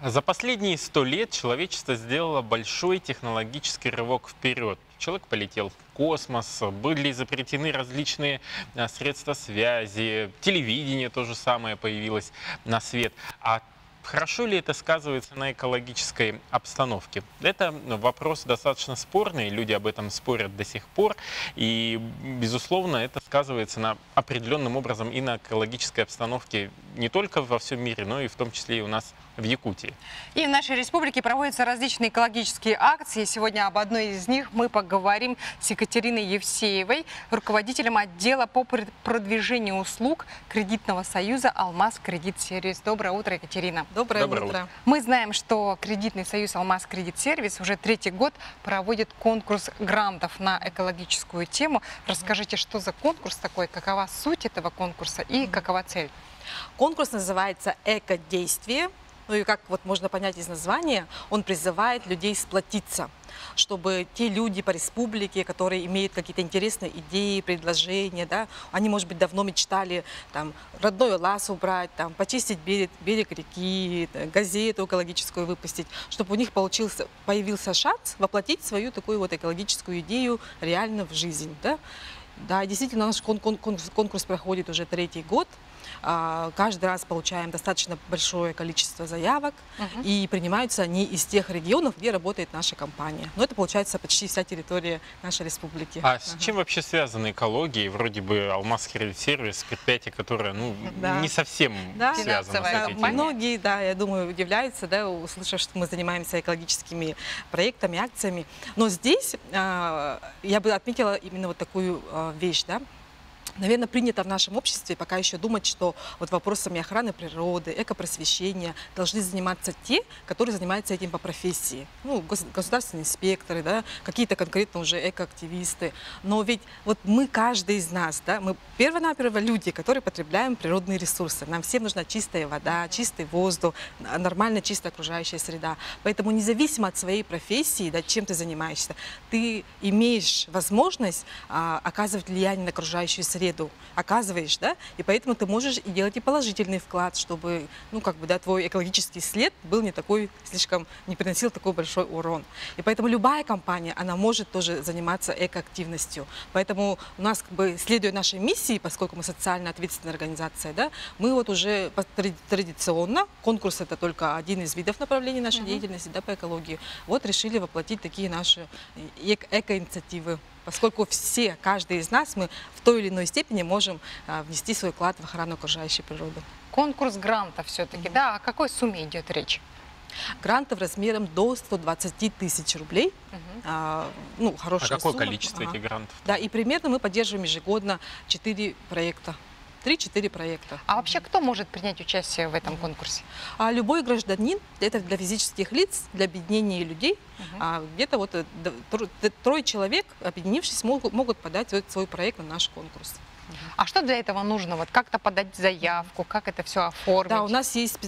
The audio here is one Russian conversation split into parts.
За последние 100 лет человечество сделало большой технологический рывок вперед. Человек полетел в космос, были изобретены различные средства связи, телевидение то же самое появилось на свет. А хорошо ли это сказывается на экологической обстановке? Это вопрос достаточно спорный, люди об этом спорят до сих пор. И, безусловно, это сказывается определенным образом и на экологической обстановке не только во всем мире, но и в том числе и у нас в Якутии. И в нашей республике проводятся различные экологические акции. Сегодня об одной из них мы поговорим с Екатериной Евсеевой, руководителем отдела по продвижению услуг кредитного союза «Алмаз Кредит Сервис». Доброе утро, Екатерина. Доброе утро. Мы знаем, что кредитный союз «Алмаз Кредит Сервис» уже третий год проводит конкурс грантов на экологическую тему. Расскажите, что за конкурс такой, какова суть этого конкурса и какова цель? Конкурс называется «Эко-действие». Ну и как вот можно понять из названия, он призывает людей сплотиться, чтобы те люди по республике, которые имеют какие-то интересные идеи, предложения, да, они, может быть, давно мечтали там, родной лаз убрать, там, почистить берег реки, газету экологическую выпустить, чтобы у них появился шанс воплотить свою такую вот экологическую идею реально в жизнь. Да, да, действительно, наш конкурс проходит уже третий год. Каждый раз получаем достаточно большое количество заявок, и принимаются они из тех регионов, где работает наша компания. Но это получается почти вся территория нашей республики. А с чем вообще связаны экологии? Вроде бы «Алмаз Кредит Сервис» предприятие, которое не совсем связано с этой темой. Многие, да, я думаю, удивляются, да, услышав, что мы занимаемся экологическими проектами, акциями. Но здесь я бы отметила именно вот такую вещь, да. Наверное, принято в нашем обществе пока еще думать, что вот вопросами охраны природы, экопросвещения должны заниматься те, которые занимаются этим по профессии. Ну, государственные инспекторы, да, какие-то конкретно уже экоактивисты. Но ведь вот мы, каждый из нас, да, мы перво-наперво люди, которые потребляем природные ресурсы. Нам всем нужна чистая вода, чистый воздух, нормальная чистая окружающая среда. Поэтому независимо от своей профессии, да, чем ты занимаешься, ты имеешь возможность оказывать влияние на окружающую среду. Оказываешь, да, и поэтому ты можешь и делать и положительный вклад, чтобы, ну, как бы, да, твой экологический след был не такой, не приносил такой большой урон. И поэтому любая компания, она может тоже заниматься экоактивностью. Поэтому у нас, как бы, следуя нашей миссии, поскольку мы социально ответственная организация, да, мы вот уже традиционно, конкурс это только один из видов направлений нашей деятельности, да, по экологии, вот решили воплотить такие наши эко-инициативы. Поскольку все, каждый из нас, мы в той или иной степени можем внести свой вклад в охрану окружающей природы. Конкурс грантов все-таки, да? О какой сумме идет речь? Грантов размером до 120 тысяч рублей. Ну, хорошая какое сумма. Количество этих грантов? Да, и примерно мы поддерживаем ежегодно 4 проекта. 3-4 проекта. А вообще кто может принять участие в этом конкурсе? Любой гражданин, это для физических лиц, для объединения людей, где-то вот 3 человек, объединившись, могут подать свой проект на наш конкурс. А что для этого нужно? Вот как-то подать заявку, как это все оформить? Да, у нас есть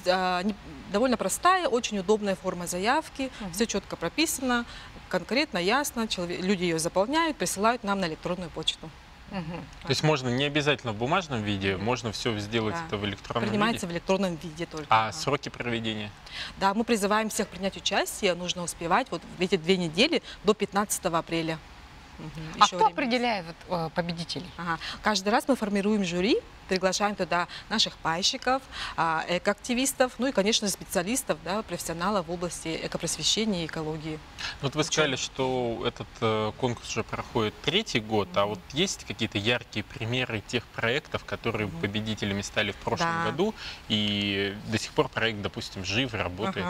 довольно простая, очень удобная форма заявки, все четко прописано, конкретно, ясно, люди ее заполняют, присылают нам на электронную почту. То есть можно не обязательно в бумажном виде, можно все сделать это в электронном Принимается виде? в электронном виде только. А сроки проведения? Да, мы призываем всех принять участие, нужно успевать вот в эти 2 недели до 15 апреля. А кто определяет победителей? Каждый раз мы формируем жюри, приглашаем туда наших пайщиков, экоактивистов, ну и, конечно, специалистов, да, профессионалов в области экопросвещения и экологии. Вот вы сказали, что этот конкурс уже проходит 3-й год, а вот есть какие-то яркие примеры тех проектов, которые победителями стали в прошлом году, и до сих пор проект, допустим, жив и работает?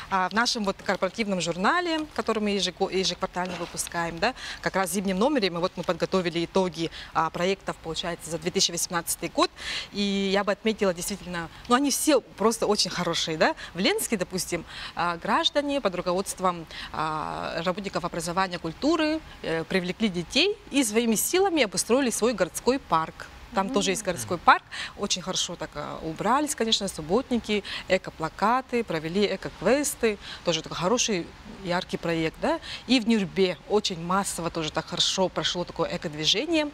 В нашем вот корпоративном журнале, который мы ежеквартально выпускаем, да, как раз в зимнем номере мы подготовили итоги проектов, получается, за 2018 год. И я бы отметила действительно, ну они все просто очень хорошие. Да? В Ленске, допустим, граждане под руководством работников образования, культуры привлекли детей и своими силами обустроили свой городской парк. Там тоже есть городской парк. Очень хорошо так убрались, конечно, субботники, эко-плакаты, провели эко-квесты. Тоже такой хороший, яркий проект, да. И в Нюрбе очень массово тоже так хорошо прошло такое эко-движение.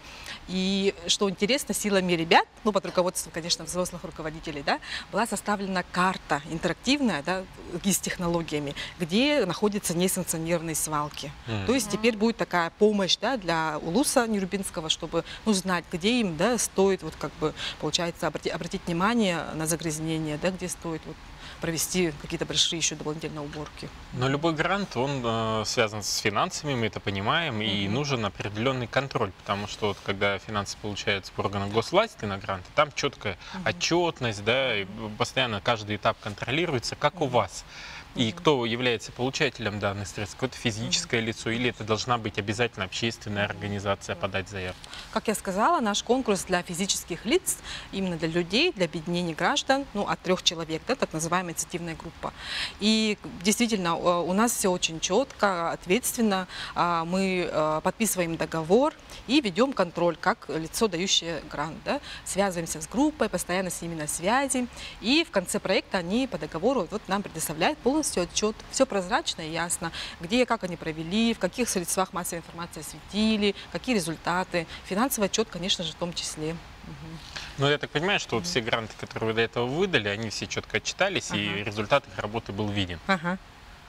И что интересно, силами ребят, ну, под руководством, конечно, взрослых руководителей, да, была составлена карта интерактивная, да, с технологиями, где находятся несанкционированные свалки. То есть теперь будет такая помощь, да, для Улуса Нюрбинского, чтобы, ну, знать, где им, да, стоит, вот, как бы, получается, обратить внимание на загрязнение, да, где стоит вот провести какие-то большие еще дополнительные уборки. Но любой грант, он связан с финансами, мы это понимаем, и нужен определенный контроль, потому что вот, когда финансы получаются по органам госвласти на гранты, там четкая отчетность, да, и постоянно каждый этап контролируется, как у вас. И кто является получателем данных средств, какое-то физическое лицо, или это должна быть обязательно общественная организация подать заявку? Как я сказала, наш конкурс для физических лиц, именно для людей, для объединений граждан, ну, от 3 человек, да, так называемая инициативная группа. И действительно, у нас все очень четко, ответственно. Мы подписываем договор и ведем контроль, как лицо, дающее грант. Да. Связываемся с группой, постоянно с ними на связи. И в конце проекта они по договору вот нам предоставляют полностью отчет. Все прозрачно и ясно, где, как они провели, в каких средствах массовой информации осветили, какие результаты. Финансовый отчет, конечно же, в том числе. Но я так понимаю, что вот все гранты, которые вы до этого выдали, они все четко отчитались, и результат их работы был виден.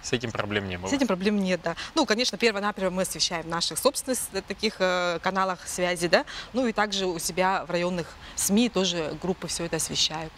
С этим проблем не было? С этим проблем нет, да. Ну, конечно, перво-наперво мы освещаем в наших собственных таких каналах связи, да, ну и также у себя в районных СМИ тоже группы все это освещают.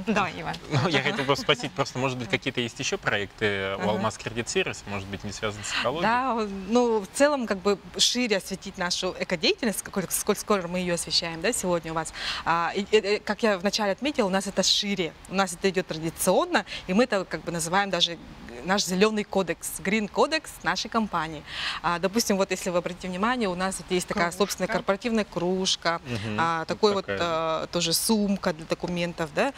Да, Иван. Ну, я хотел бы спросить, просто, может быть, какие-то есть еще проекты у Алмаз Кредит Сервис, может быть, не связаны с экологией? Да, ну, в целом, как бы шире осветить нашу экодеятельность, сколько скоро мы ее освещаем, да, сегодня у вас. Как я вначале отметила, у нас это шире, у нас это идет традиционно, и мы это как бы называем даже наш зеленый кодекс, Green Codex нашей компании. Допустим, вот если вы обратите внимание, у нас вот есть такая собственная корпоративная кружка, такой вот тоже сумка для документов, да.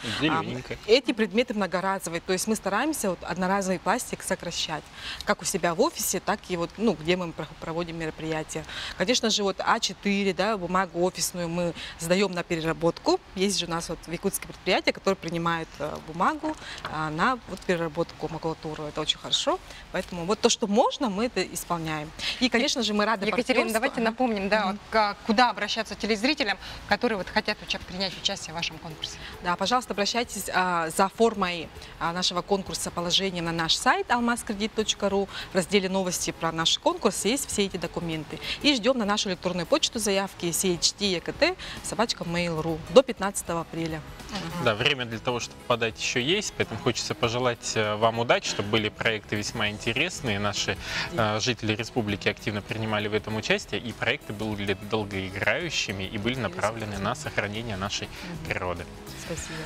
Эти предметы многоразовые, то есть мы стараемся вот одноразовый пластик сокращать, как у себя в офисе, так и вот, ну, где мы проводим мероприятия. Конечно же, вот А4, да, бумагу офисную мы сдаем на переработку. Есть же у нас вот в Якутске предприятия, которые принимают бумагу на вот переработку, макулатуру. Это очень хорошо. Поэтому вот то, что можно, мы это исполняем. И, конечно же, мы рады Екатерина, давайте напомним, да, вот, куда обращаться телезрителям, которые вот хотят принять участие в вашем конкурсе. Да, пожалуйста, обращайтесь за формой нашего конкурса, положением на наш сайт almazkredit.ru. В разделе новости про наш конкурс есть все эти документы. И ждем на нашу электронную почту заявки CHT-EKT@mail.ru до 15 апреля. Да, время для того, чтобы подать, еще есть, поэтому хочется пожелать вам удачи, чтобы были проекты весьма интересные. Наши жители республики активно принимали в этом участие, и проекты были долгоиграющими и были направлены на сохранение нашей природы. Спасибо.